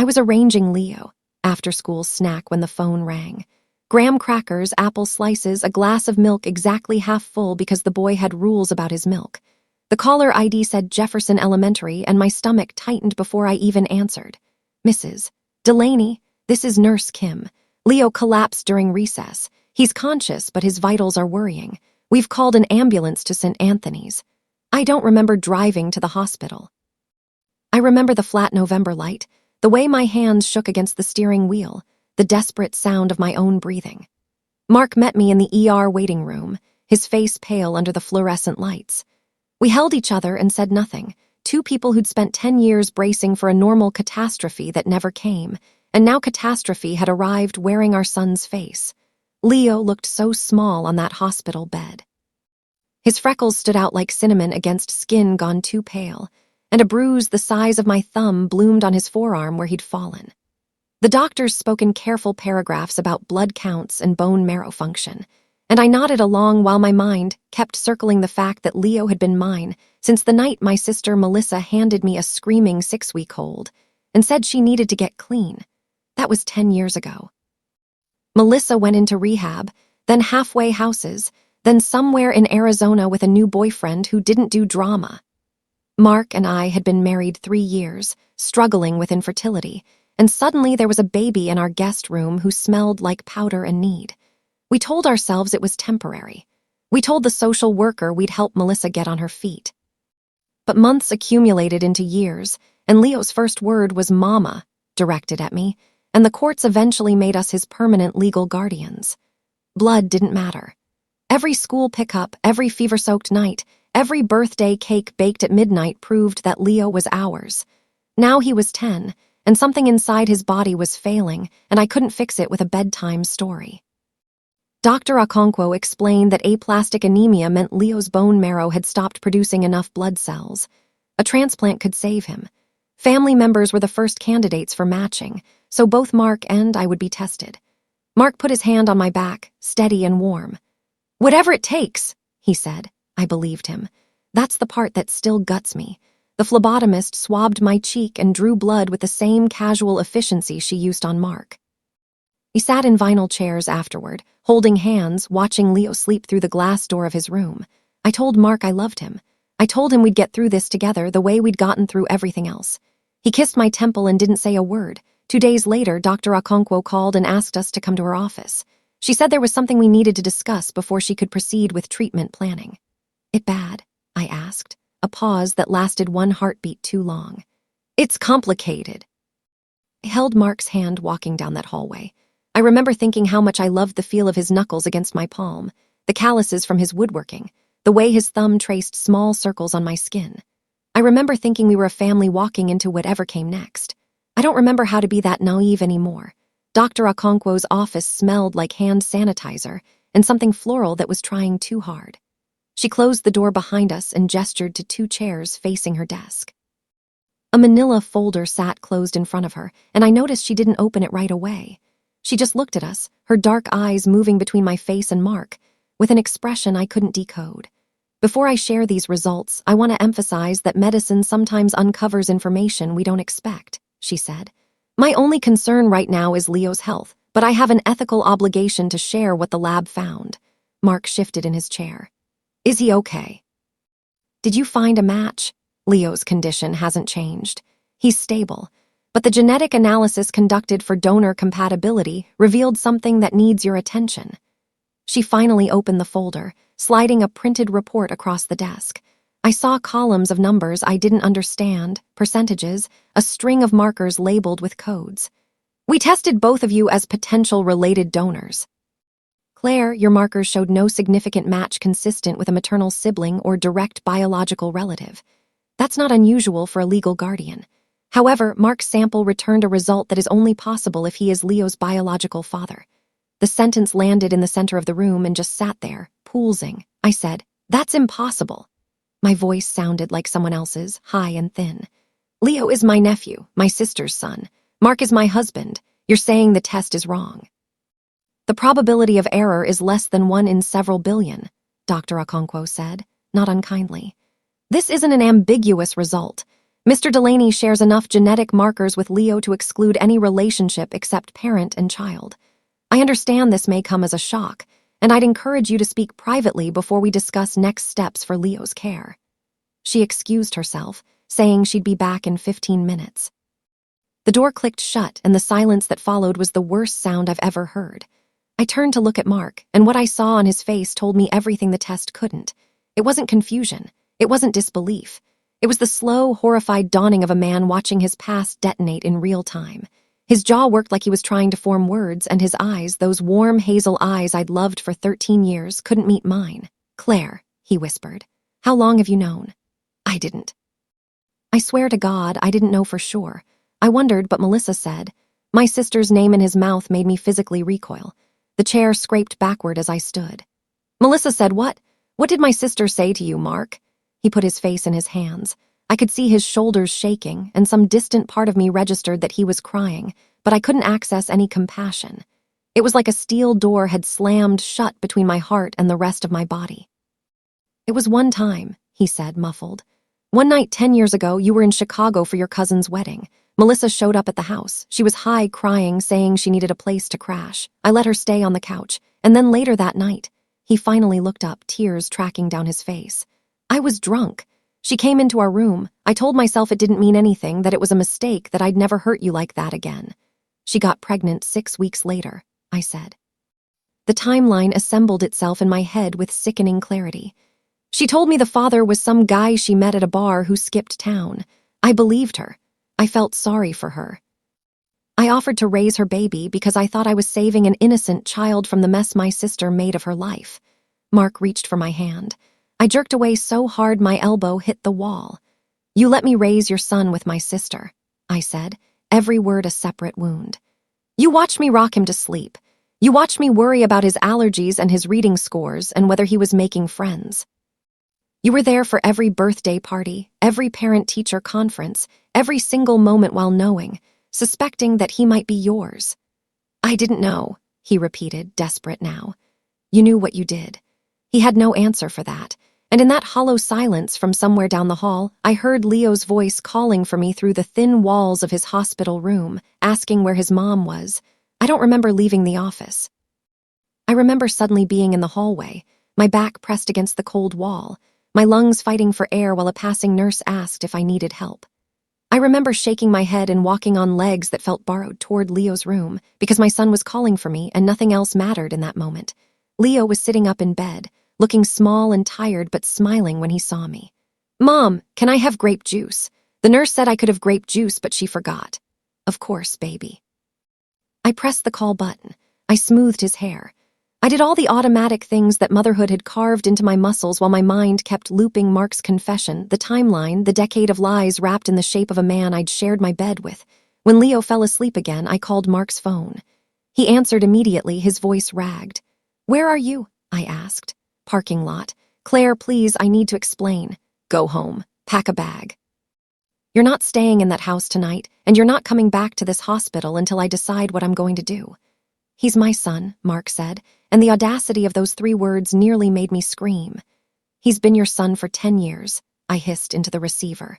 I was arranging Leo, after-school snack when the phone rang. Graham crackers, apple slices, a glass of milk exactly half full because the boy had rules about his milk. The caller ID said Jefferson Elementary, and my stomach tightened before I even answered. Mrs. Delaney, this is Nurse Kim. Leo collapsed during recess. He's conscious, but his vitals are worrying. We've called an ambulance to St. Anthony's. I don't remember driving to the hospital. I remember the flat November light, the way my hands shook against the steering wheel, the desperate sound of my own breathing. Mark met me in the ER waiting room, his face pale under the fluorescent lights. We held each other and said nothing, two people who'd spent 10 years bracing for a normal catastrophe that never came, and now catastrophe had arrived wearing our son's face. Leo looked so small on that hospital bed. His freckles stood out like cinnamon against skin gone too pale, and a bruise the size of my thumb bloomed on his forearm where he'd fallen. The doctors spoke in careful paragraphs about blood counts and bone marrow function, and I nodded along while my mind kept circling the fact that Leo had been mine since the night my sister Melissa handed me a screaming 6-week-old and said she needed to get clean. That was 10 years ago. Melissa went into rehab, then halfway houses, then somewhere in Arizona with a new boyfriend who didn't do drama. Mark and I had been married 3 years, struggling with infertility, and suddenly there was a baby in our guest room who smelled like powder and need. We told ourselves it was temporary. We told the social worker we'd help Melissa get on her feet. But months accumulated into years, and Leo's first word was "Mama," directed at me, and the courts eventually made us his permanent legal guardians. Blood didn't matter. Every school pickup, every fever-soaked night, every birthday cake baked at midnight proved that Leo was ours. Now he was 10, and something inside his body was failing, and I couldn't fix it with a bedtime story. Dr. Okonkwo explained that aplastic anemia meant Leo's bone marrow had stopped producing enough blood cells. A transplant could save him. Family members were the first candidates for matching, so both Mark and I would be tested. Mark put his hand on my back, steady and warm. "Whatever it takes," he said. I believed him. That's the part that still guts me. The phlebotomist swabbed my cheek and drew blood with the same casual efficiency she used on Mark. We sat in vinyl chairs afterward, holding hands, watching Leo sleep through the glass door of his room. I told Mark I loved him. I told him we'd get through this together the way we'd gotten through everything else. He kissed my temple and didn't say a word. 2 days later, Dr. Okonkwo called and asked us to come to her office. She said there was something we needed to discuss before she could proceed with treatment planning. "It bad?" I asked, a pause that lasted one heartbeat too long. "It's complicated." I held Mark's hand walking down that hallway. I remember thinking how much I loved the feel of his knuckles against my palm, the calluses from his woodworking, the way his thumb traced small circles on my skin. I remember thinking we were a family walking into whatever came next. I don't remember how to be that naive anymore. Dr. Okonkwo's office smelled like hand sanitizer and something floral that was trying too hard. She closed the door behind us and gestured to 2 chairs facing her desk. A manila folder sat closed in front of her, and I noticed she didn't open it right away. She just looked at us, her dark eyes moving between my face and Mark, with an expression I couldn't decode. Before I share these results, I want to emphasize that medicine sometimes uncovers information we don't expect, she said. My only concern right now is Leo's health, but I have an ethical obligation to share what the lab found. Mark shifted in his chair. Is he okay? Did you find a match? Leo's condition hasn't changed. He's stable. But the genetic analysis conducted for donor compatibility revealed something that needs your attention. She finally opened the folder, sliding a printed report across the desk. I saw columns of numbers I didn't understand, percentages, a string of markers labeled with codes. We tested both of you as potential related donors. Claire, your markers showed no significant match consistent with a maternal sibling or direct biological relative. That's not unusual for a legal guardian. However, Mark's sample returned a result that is only possible if he is Leo's biological father. The sentence landed in the center of the room and just sat there, poolsing. I said, "That's impossible." My voice sounded like someone else's, high and thin. "Leo is my nephew, my sister's son. Mark is my husband. You're saying the test is wrong." "The probability of error is less than 1 in several billion," Dr. Okonkwo said, not unkindly. "This isn't an ambiguous result. Mr. Delaney shares enough genetic markers with Leo to exclude any relationship except parent and child. I understand this may come as a shock, and I'd encourage you to speak privately before we discuss next steps for Leo's care." She excused herself, saying she'd be back in 15 minutes. The door clicked shut, and the silence that followed was the worst sound I've ever heard. I turned to look at Mark, and what I saw on his face told me everything the test couldn't. It wasn't confusion. It wasn't disbelief. It was the slow, horrified dawning of a man watching his past detonate in real time. His jaw worked like he was trying to form words, and his eyes, those warm hazel eyes I'd loved for 13 years, couldn't meet mine. "Claire," he whispered, "how long have you known?" I didn't. I swear to God, I didn't know for sure. I wondered, but Melissa said. My sister's name in his mouth made me physically recoil. The chair scraped backward as I stood. Melissa said, "What? What did my sister say to you, Mark?" He put his face in his hands. I could see his shoulders shaking, and some distant part of me registered that he was crying, but I couldn't access any compassion. It was like a steel door had slammed shut between my heart and the rest of my body. "It was one time," he said, muffled. "One night 10 years ago, you were in Chicago for your cousin's wedding. Melissa showed up at the house. She was high, crying, saying she needed a place to crash. I let her stay on the couch, and then later that night," he finally looked up, tears tracking down his face. "I was drunk. She came into our room. I told myself it didn't mean anything, that it was a mistake, that I'd never hurt you like that again. She got pregnant 6 weeks later," I said. The timeline assembled itself in my head with sickening clarity. She told me the father was some guy she met at a bar who skipped town. I believed her. I felt sorry for her. I offered to raise her baby because I thought I was saving an innocent child from the mess my sister made of her life. Mark reached for my hand. I jerked away so hard my elbow hit the wall. "You let me raise your son with my sister," I said, every word a separate wound. "You watched me rock him to sleep. You watched me worry about his allergies and his reading scores and whether he was making friends. You were there for every birthday party, every parent-teacher conference, every single moment while knowing, suspecting that he might be yours." "I didn't know," he repeated, desperate now. "You knew what you did." He had no answer for that, and in that hollow silence from somewhere down the hall, I heard Leo's voice calling for me through the thin walls of his hospital room, asking where his mom was. I don't remember leaving the office. I remember suddenly being in the hallway, my back pressed against the cold wall, my lungs fighting for air while a passing nurse asked if I needed help. I remember shaking my head and walking on legs that felt borrowed toward Leo's room because my son was calling for me and nothing else mattered in that moment. Leo was sitting up in bed, looking small and tired but smiling when he saw me. "Mom, can I have grape juice? The nurse said I could have grape juice, but she forgot." "Of course, baby." I pressed the call button. I smoothed his hair. I did all the automatic things that motherhood had carved into my muscles while my mind kept looping Mark's confession, the timeline, the decade of lies wrapped in the shape of a man I'd shared my bed with. When Leo fell asleep again, I called Mark's phone. He answered immediately, his voice ragged. "Where are you?" I asked. "Parking lot." "Claire, please, I need to explain." "Go home. Pack a bag. You're not staying in that house tonight, and you're not coming back to this hospital until I decide what I'm going to do." "He's my son," Mark said, and the audacity of those 3 words nearly made me scream. "He's been your son for 10 years, I hissed into the receiver.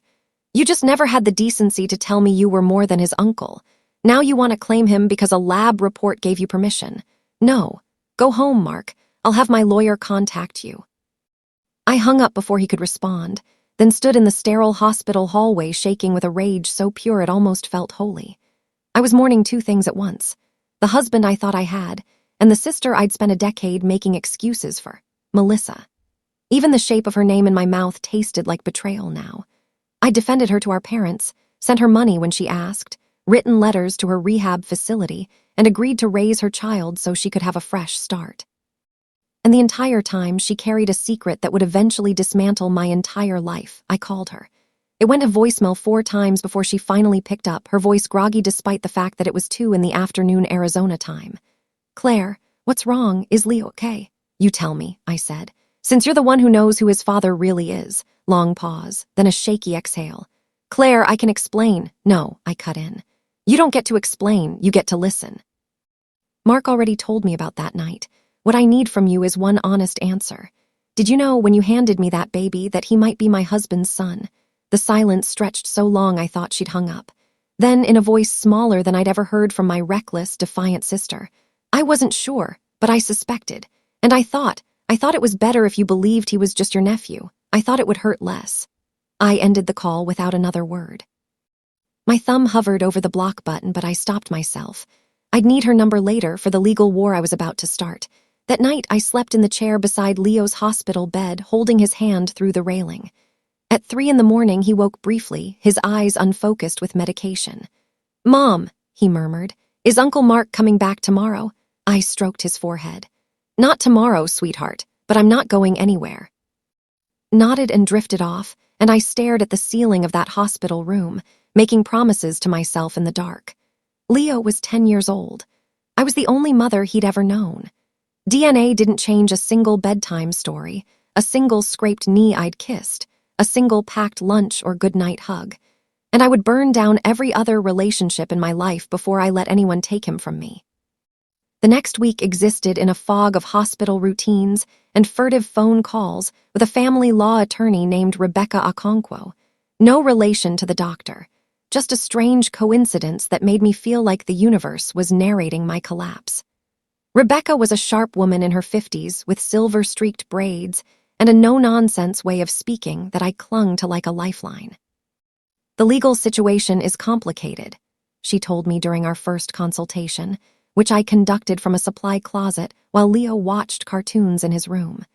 "You just never had the decency to tell me you were more than his uncle. Now you want to claim him because a lab report gave you permission. No. Go home, Mark. I'll have my lawyer contact you." I hung up before he could respond, then stood in the sterile hospital hallway shaking with a rage so pure it almost felt holy. I was mourning 2 things at once. The husband I thought I had, and the sister I'd spent a decade making excuses for, Melissa. Even the shape of her name in my mouth tasted like betrayal now. I defended her to our parents, sent her money when she asked, written letters to her rehab facility, and agreed to raise her child so she could have a fresh start. And the entire time, she carried a secret that would eventually dismantle my entire life. I called her. It went to voicemail 4 times before she finally picked up, her voice groggy despite the fact that it was 2 in the afternoon Arizona time. "Claire, what's wrong? Is Leo okay?" "You tell me," I said, "since you're the one who knows who his father really is." Long pause, then a shaky exhale. "Claire, I can explain." "No," I cut in. "You don't get to explain, you get to listen. Mark already told me about that night. What I need from you is one honest answer. Did you know when you handed me that baby that he might be my husband's son? The silence stretched so long I thought she'd hung up. Then, in a voice smaller than I'd ever heard from my reckless, defiant sister, "I wasn't sure, but I suspected. And I thought it was better if you believed he was just your nephew. I thought it would hurt less." I ended the call without another word. My thumb hovered over the block button, but I stopped myself. I'd need her number later for the legal war I was about to start. That night, I slept in the chair beside Leo's hospital bed, holding his hand through the railing. At 3 in the morning, he woke briefly, his eyes unfocused with medication. "Mom," he murmured, "is Uncle Mark coming back tomorrow?" I stroked his forehead. "Not tomorrow, sweetheart, but I'm not going anywhere." Nodded and drifted off, and I stared at the ceiling of that hospital room, making promises to myself in the dark. Leo was 10 years old. I was the only mother he'd ever known. DNA didn't change a single bedtime story, a single scraped knee I'd kissed, a single packed lunch or goodnight hug. And I would burn down every other relationship in my life before I let anyone take him from me. The next week existed in a fog of hospital routines and furtive phone calls with a family law attorney named Rebecca Okonkwo. No relation to the doctor, just a strange coincidence that made me feel like the universe was narrating my collapse. Rebecca was a sharp woman in her 50s with silver-streaked braids and a no-nonsense way of speaking that I clung to like a lifeline. "The legal situation is complicated," she told me during our first consultation, which I conducted from a supply closet while Leo watched cartoons in his room.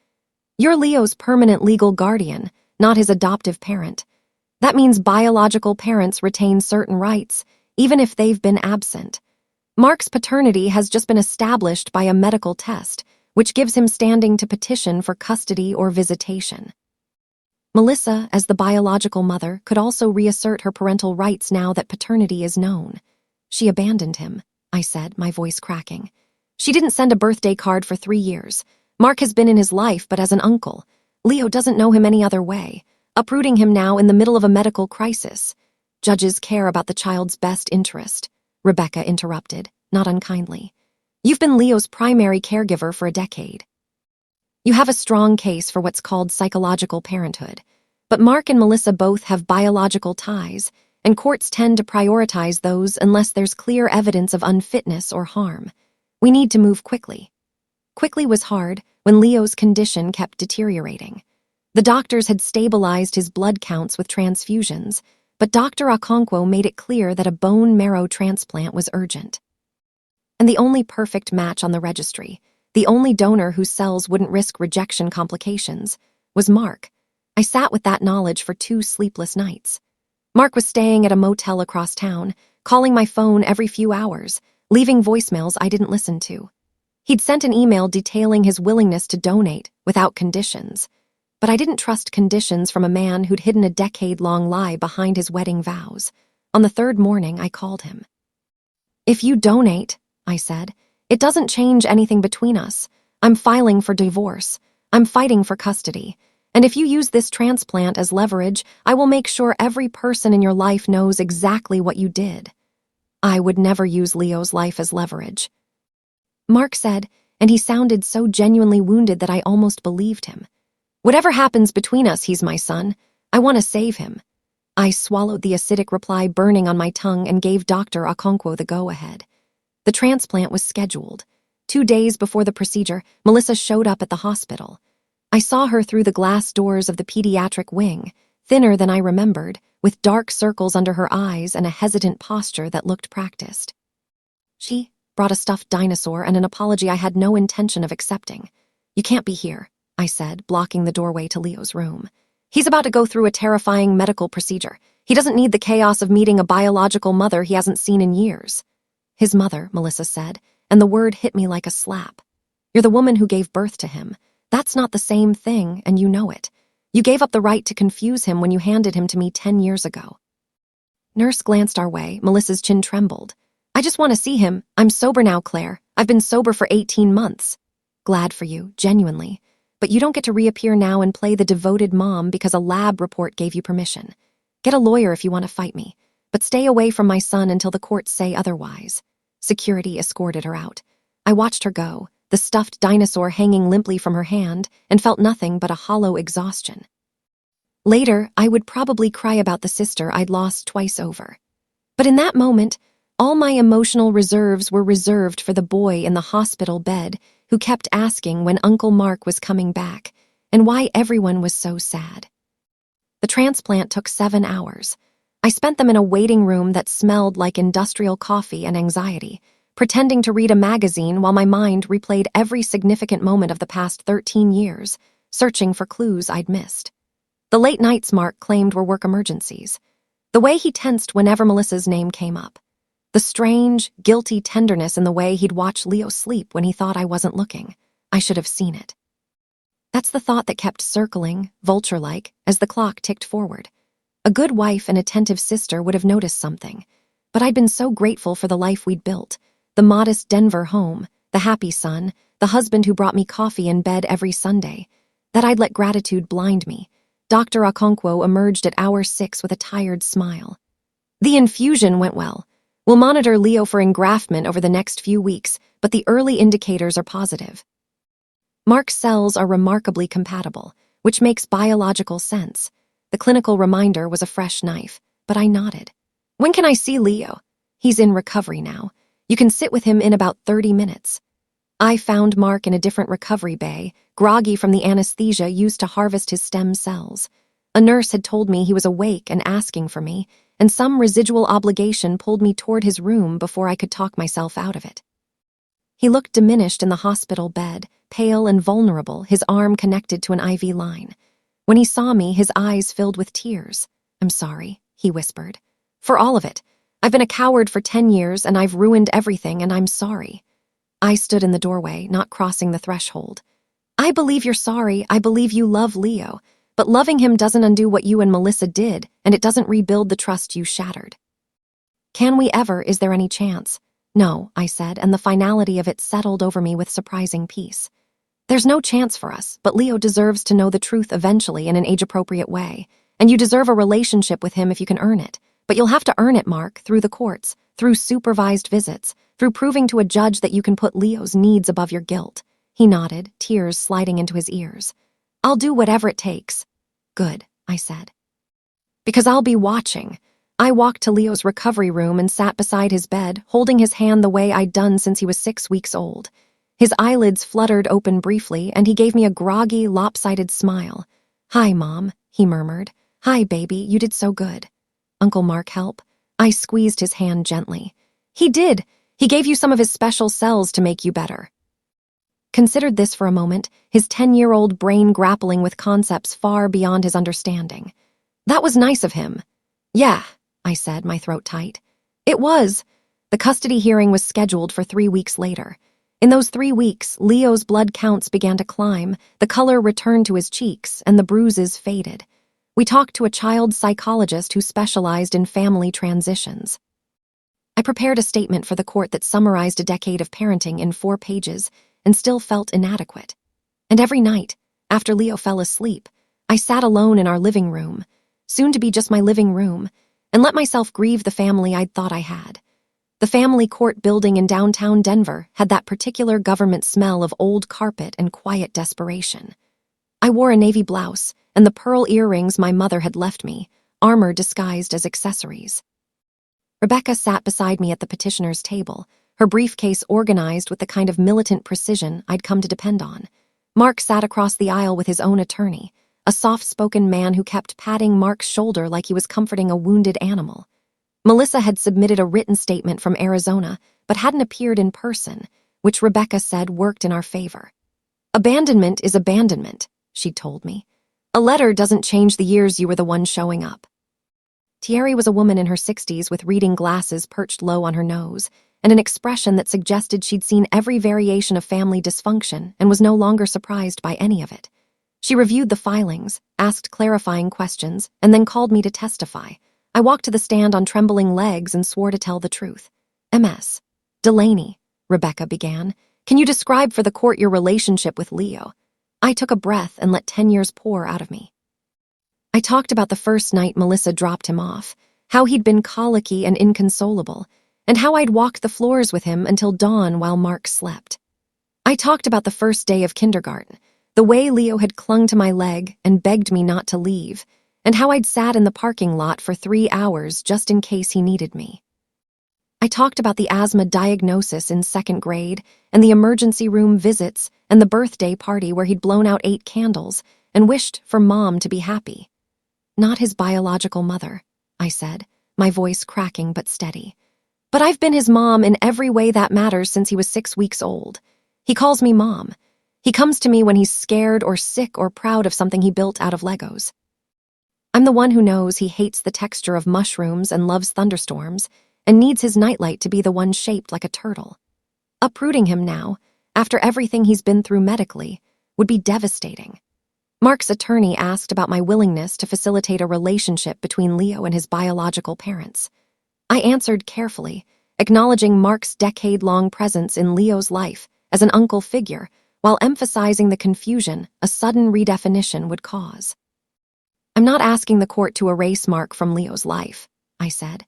"You're Leo's permanent legal guardian, not his adoptive parent. That means biological parents retain certain rights, even if they've been absent. Mark's paternity has just been established by a medical test, which gives him standing to petition for custody or visitation. Melissa, as the biological mother, could also reassert her parental rights now that paternity is known. She abandoned him," I said, my voice cracking. "She didn't send a birthday card for 3 years. Mark has been in his life, but as an uncle. Leo doesn't know him any other way, uprooting him now in the middle of a medical crisis. Judges care about the child's best interest," Rebecca interrupted, not unkindly. "You've been Leo's primary caregiver for a decade. You have a strong case for what's called psychological parenthood. But Mark and Melissa both have biological ties, and courts tend to prioritize those unless there's clear evidence of unfitness or harm. We need to move quickly." Quickly was hard when Leo's condition kept deteriorating. The doctors had stabilized his blood counts with transfusions, but Dr. Okonkwo made it clear that a bone marrow transplant was urgent. And the only perfect match on the registry, the only donor whose cells wouldn't risk rejection complications, was Mark. I sat with that knowledge for 2 sleepless nights. Mark was staying at a motel across town, calling my phone every few hours, leaving voicemails I didn't listen to. He'd sent an email detailing his willingness to donate without conditions, but I didn't trust conditions from a man who'd hidden a decade-long lie behind his wedding vows. On the 3rd morning, I called him. "If you donate," I said, "it doesn't change anything between us. I'm filing for divorce. I'm fighting for custody. And if you use this transplant as leverage, I will make sure every person in your life knows exactly what you did." I would never use Leo's life as leverage, Mark said, and he sounded so genuinely wounded that I almost believed him. "Whatever happens between us, he's my son. I want to save him." I swallowed the acidic reply burning on my tongue and gave Dr. Okonkwo the go-ahead. The transplant was scheduled. 2 days before the procedure, Melissa showed up at the hospital. I saw her through the glass doors of the pediatric wing, thinner than I remembered, with dark circles under her eyes and a hesitant posture that looked practiced. She brought a stuffed dinosaur and an apology I had no intention of accepting. "You can't be here," I said, blocking the doorway to Leo's room. "He's about to go through a terrifying medical procedure. He doesn't need the chaos of meeting a biological mother he hasn't seen in years." "His mother," Melissa said, and the word hit me like a slap. "You're the woman who gave birth to him. That's not the same thing, and you know it. You gave up the right to confuse him when you handed him to me 10 years ago." Nurse glanced our way. Melissa's chin trembled. "I just want to see him. I'm sober now, Claire. I've been sober for 18 months. "Glad for you, genuinely. But you don't get to reappear now and play the devoted mom because a lab report gave you permission. Get a lawyer if you want to fight me, but stay away from my son until the courts say otherwise." Security escorted her out. I watched her go, the stuffed dinosaur hanging limply from her hand, and felt nothing but a hollow exhaustion. Later, I would probably cry about the sister I'd lost twice over. But in that moment, all my emotional reserves were reserved for the boy in the hospital bed who kept asking when Uncle Mark was coming back and why everyone was so sad. The transplant took 7 hours. I spent them in a waiting room that smelled like industrial coffee and anxiety, pretending to read a magazine while my mind replayed every significant moment of the past 13 years, searching for clues I'd missed. The late nights Mark claimed were work emergencies. The way he tensed whenever Melissa's name came up. The strange, guilty tenderness in the way he'd watch Leo sleep when he thought I wasn't looking. I should have seen it. That's the thought that kept circling, vulture-like, as the clock ticked forward. A good wife and attentive sister would have noticed something, but I'd been so grateful for the life we'd built, the modest Denver home, the happy son, the husband who brought me coffee in bed every Sunday, that I'd let gratitude blind me. Dr. Okonkwo emerged at hour 6 with a tired smile. The infusion went well. We'll monitor Leo for engraftment over the next few weeks, but the early indicators are positive. Mark's cells are remarkably compatible, which makes biological sense. The clinical reminder was a fresh knife, but I nodded. When can I see Leo? He's in recovery now. You can sit with him in about 30 minutes. I found Mark in a different recovery bay, groggy from the anesthesia used to harvest his stem cells. A nurse had told me he was awake and asking for me, and some residual obligation pulled me toward his room before I could talk myself out of it. He looked diminished in the hospital bed, pale and vulnerable, his arm connected to an IV line. When he saw me, his eyes filled with tears. "I'm sorry," he whispered. "For all of it. I've been a coward for 10 years, and I've ruined everything, and I'm sorry." I stood in the doorway, not crossing the threshold. "I believe you're sorry. I believe you love Leo. But loving him doesn't undo what you and Melissa did, and it doesn't rebuild the trust you shattered." "Can we ever? Is there any chance?" "No," I said, and the finality of it settled over me with surprising peace. "There's no chance for us, but Leo deserves to know the truth eventually in an age-appropriate way, and you deserve a relationship with him if you can earn it. But you'll have to earn it, Mark, through the courts, through supervised visits, through proving to a judge that you can put Leo's needs above your guilt." He nodded, tears sliding into his ears. "I'll do whatever it takes." "Good," I said. "Because I'll be watching." I walked to Leo's recovery room and sat beside his bed, holding his hand the way I'd done since he was 6 weeks old. His eyelids fluttered open briefly, and he gave me a groggy, lopsided smile. "Hi, Mom," he murmured. "Hi, baby, you did so good." "Uncle Mark help?" I squeezed his hand gently. "He did. He gave you some of his special cells to make you better." Considered this for a moment, his 10-year-old brain grappling with concepts far beyond his understanding. "That was nice of him." "Yeah," I said, my throat tight. "It was." The custody hearing was scheduled for 3 weeks later. In those 3 weeks, Leo's blood counts began to climb, the color returned to his cheeks, and the bruises faded. We talked to a child psychologist who specialized in family transitions. I prepared a statement for the court that summarized a decade of parenting in 4 pages and still felt inadequate. And every night, after Leo fell asleep, I sat alone in our living room, soon to be just my living room, and let myself grieve the family I'd thought I had. The family court building in downtown Denver had that particular government smell of old carpet and quiet desperation. I wore a navy blouse and the pearl earrings my mother had left me, armor disguised as accessories. Rebecca sat beside me at the petitioner's table, her briefcase organized with the kind of militant precision I'd come to depend on. Mark sat across the aisle with his own attorney, a soft-spoken man who kept patting Mark's shoulder like he was comforting a wounded animal. Melissa had submitted a written statement from Arizona, but hadn't appeared in person, which Rebecca said worked in our favor. "Abandonment is abandonment," she'd told me. "A letter doesn't change the years you were the one showing up." Thierry was a woman in her 60s with reading glasses perched low on her nose, and an expression that suggested she'd seen every variation of family dysfunction and was no longer surprised by any of it. She reviewed the filings, asked clarifying questions, and then called me to testify. I walked to the stand on trembling legs and swore to tell the truth. "Ms. Delaney," Rebecca began, "can you describe for the court your relationship with Leo?" I took a breath and let 10 years pour out of me. I talked about the first night Melissa dropped him off, how he'd been colicky and inconsolable, and how I'd walked the floors with him until dawn while Mark slept. I talked about the first day of kindergarten, the way Leo had clung to my leg and begged me not to leave, and how I'd sat in the parking lot for 3 hours just in case he needed me. I talked about the asthma diagnosis in 2nd grade, and the emergency room visits, and the birthday party where he'd blown out 8 candles and wished for Mom to be happy. Not his biological mother, I said, my voice cracking but steady. But I've been his mom in every way that matters since he was 6 weeks old. He calls me Mom. He comes to me when he's scared or sick or proud of something he built out of Legos. I'm the one who knows he hates the texture of mushrooms and loves thunderstorms, and needs his nightlight to be the one shaped like a turtle. Uprooting him now, after everything he's been through medically, would be devastating. Mark's attorney asked about my willingness to facilitate a relationship between Leo and his biological parents. I answered carefully, acknowledging Mark's decade-long presence in Leo's life as an uncle figure, while emphasizing the confusion a sudden redefinition would cause. I'm not asking the court to erase Mark from Leo's life, I said.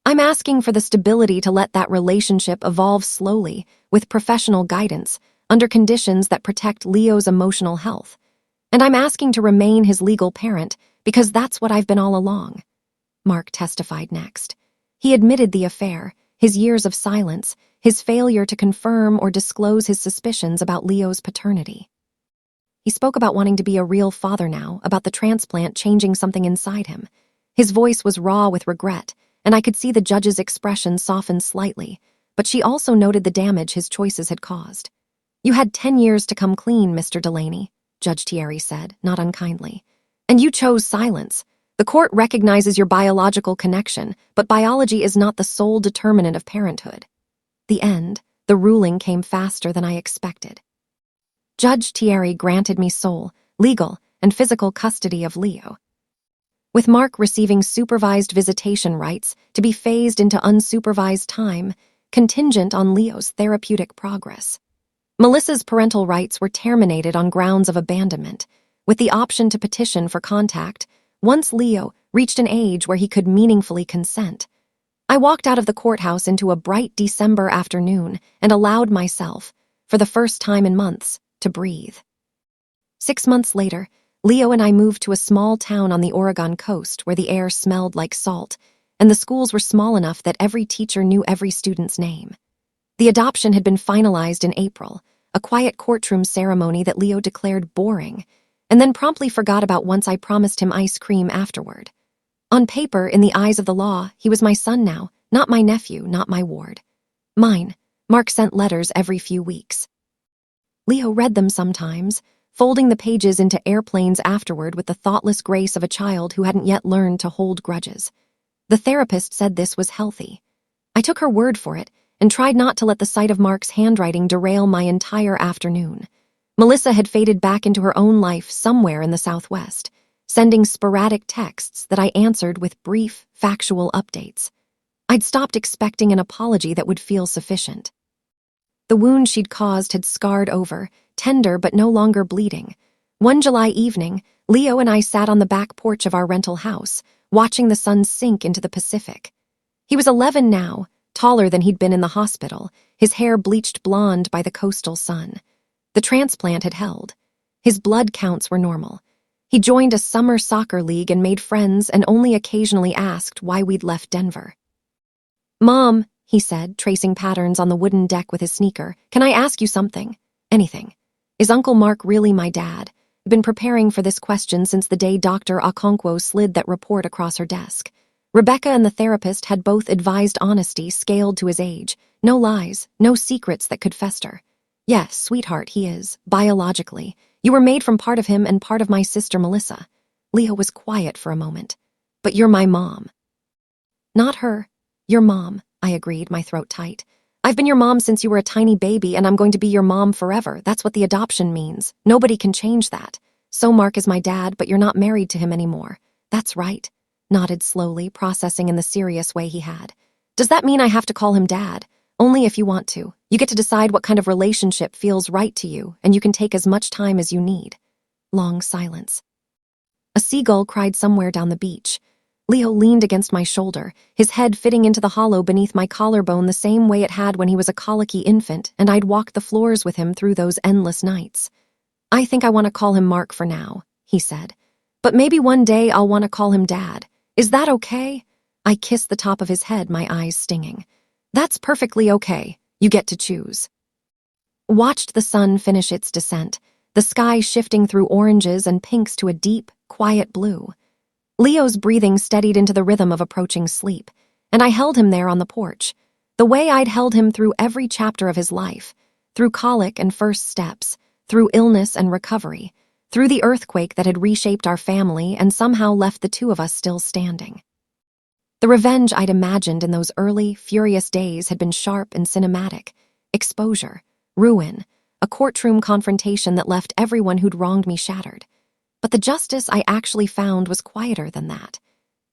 I'm asking for the stability to let that relationship evolve slowly, with professional guidance, under conditions that protect Leo's emotional health. And I'm asking to remain his legal parent, because that's what I've been all along. Mark testified next. He admitted the affair, his years of silence, his failure to confirm or disclose his suspicions about Leo's paternity. He spoke about wanting to be a real father now, about the transplant changing something inside him. His voice was raw with regret, and I could see the judge's expression soften slightly, but she also noted the damage his choices had caused. You had 10 years to come clean, Mr. Delaney, Judge Thierry said, not unkindly. And you chose silence. The court recognizes your biological connection, but biology is not the sole determinant of parenthood. The end, the ruling came faster than I expected. Judge Thierry granted me sole, legal, and physical custody of Leo, with Mark receiving supervised visitation rights to be phased into unsupervised time, contingent on Leo's therapeutic progress. Melissa's parental rights were terminated on grounds of abandonment, with the option to petition for contact once Leo reached an age where he could meaningfully consent. I walked out of the courthouse into a bright December afternoon and allowed myself, for the first time in months, to breathe. 6 months later, Leo and I moved to a small town on the Oregon coast where the air smelled like salt, and the schools were small enough that every teacher knew every student's name. The adoption had been finalized in April, a quiet courtroom ceremony that Leo declared boring, and then promptly forgot about once I promised him ice cream afterward. On paper, in the eyes of the law, he was my son now, not my nephew, not my ward. Mine. Mark sent letters every few weeks. Leo read them sometimes, folding the pages into airplanes afterward with the thoughtless grace of a child who hadn't yet learned to hold grudges. The therapist said this was healthy. I took her word for it and tried not to let the sight of Mark's handwriting derail my entire afternoon. Melissa had faded back into her own life somewhere in the Southwest, sending sporadic texts that I answered with brief, factual updates. I'd stopped expecting an apology that would feel sufficient. The wound she'd caused had scarred over, tender but no longer bleeding. One July evening, Leo and I sat on the back porch of our rental house, watching the sun sink into the Pacific. He was 11 now, taller than he'd been in the hospital, his hair bleached blonde by the coastal sun. The transplant had held. His blood counts were normal. He joined a summer soccer league and made friends and only occasionally asked why we'd left Denver. "Mom," he said, tracing patterns on the wooden deck with his sneaker, "can I ask you something? Anything. Is Uncle Mark really my dad?" I've been preparing for this question since the day Dr. Okonkwo slid that report across her desk. Rebecca and the therapist had both advised honesty scaled to his age. No lies, no secrets that could fester. "Yes, sweetheart, he is, biologically. You were made from part of him and part of my sister Melissa." Leo was quiet for a moment. "But you're my mom." "Not her. Your mom," I agreed, my throat tight. "I've been your mom since you were a tiny baby, and I'm going to be your mom forever. That's what the adoption means. Nobody can change that. So Mark is my dad, but you're not married to him anymore." "That's right," nodded slowly, processing in the serious way he had. "Does that mean I have to call him dad?" "Only if you want to. You get to decide what kind of relationship feels right to you, and you can take as much time as you need." Long silence. A seagull cried somewhere down the beach. Leo leaned against my shoulder, his head fitting into the hollow beneath my collarbone the same way it had when he was a colicky infant, and I'd walked the floors with him through those endless nights. "I think I want to call him Mark for now," he said. But maybe one day I'll want to call him Dad. Is that okay? I kissed the top of his head, my eyes stinging. That's perfectly okay. You get to choose. Watched the sun finish its descent, the sky shifting through oranges and pinks to a deep, quiet blue. Leo's breathing steadied into the rhythm of approaching sleep, and I held him there on the porch, the way I'd held him through every chapter of his life, through colic and first steps, through illness and recovery, through the earthquake that had reshaped our family and somehow left the two of us still standing. The revenge I'd imagined in those early, furious days had been sharp and cinematic. Exposure, ruin, a courtroom confrontation that left everyone who'd wronged me shattered. But the justice I actually found was quieter than that.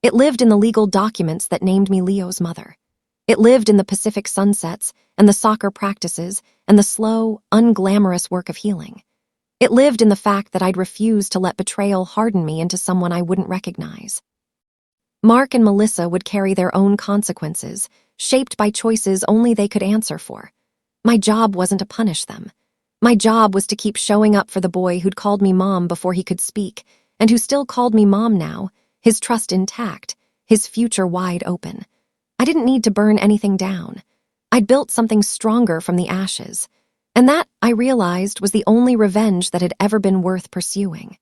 It lived in the legal documents that named me Leo's mother. It lived in the Pacific sunsets and the soccer practices and the slow, unglamorous work of healing. It lived in the fact that I'd refused to let betrayal harden me into someone I wouldn't recognize. Mark and Melissa would carry their own consequences, shaped by choices only they could answer for. My job wasn't to punish them. My job was to keep showing up for the boy who'd called me Mom before he could speak, and who still called me Mom now, his trust intact, his future wide open. I didn't need to burn anything down. I'd built something stronger from the ashes, and that, I realized, was the only revenge that had ever been worth pursuing.